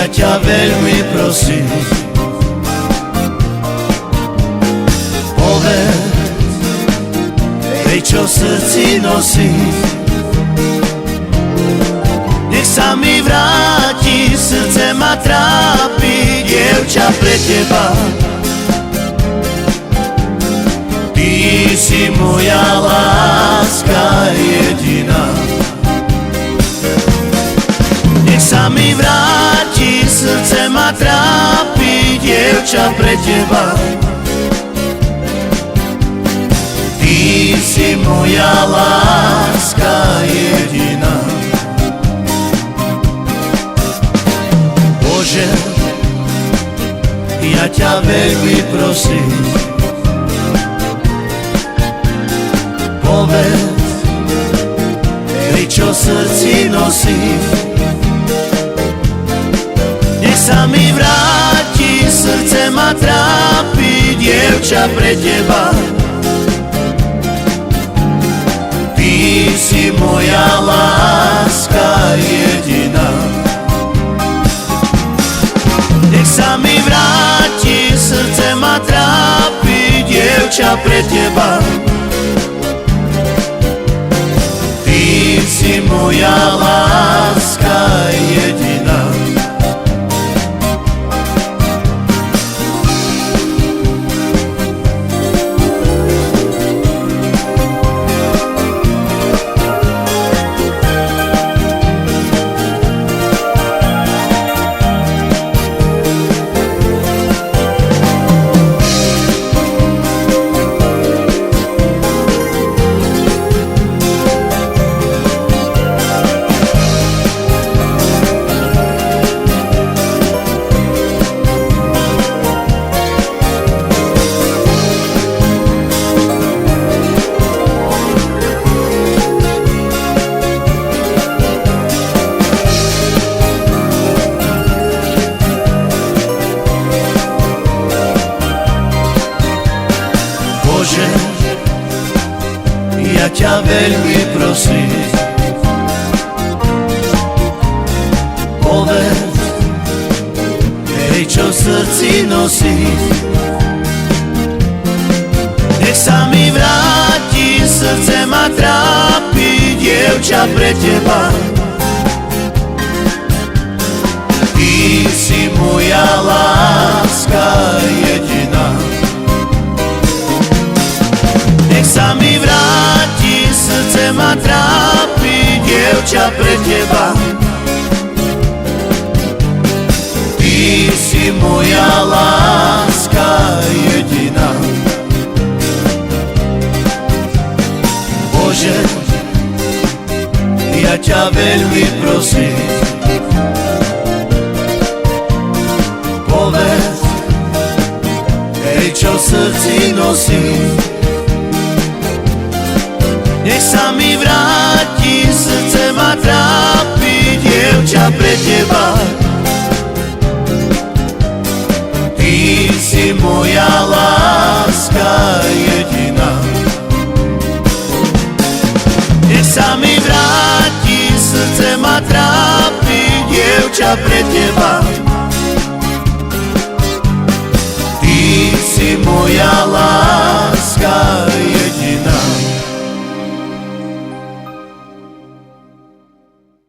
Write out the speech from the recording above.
ja ťa veľmi prosím, povedz, tej, čo v srdci nosím. Nech sa mi vráti, srdce ma trápi, dievča, pre teba. Ty si moja láska jediná. Nech sa mi vráti, srdce ma trápi, dievča, pre teba. Ty si moja láska jediná. Bože, ja ťa veľmi prosím, povedz, tej, čo v srdci nosím. Nech sa mi vráti, srdce ma trápi, dievča, pre teba. Ty si moja láska jediná. Nech sa mi vráti, srdce ma trápi, dievča, pre teba. Ty si moja láska jediná. Bože, ja ťa veľmi prosím, povedz, tej, čo v srdci nosím. Nech sa mi vráti, srdce ma trápi, dievča, pre teba. Ty si moja láska jediná. Nech sa mi vráti, srdce ma trápi, dievča, pre teba. Ty si moja láska jediná. Bože, ja ťa veľmi prosím, povedz, tej, čo v srdci nosím. Nech sa mi vráti, srdce ma trápi, dievča, pre teba. Ty si moja láska jediná. Nech sa mi vráti, srdce ma trápi, dievča, pre teba.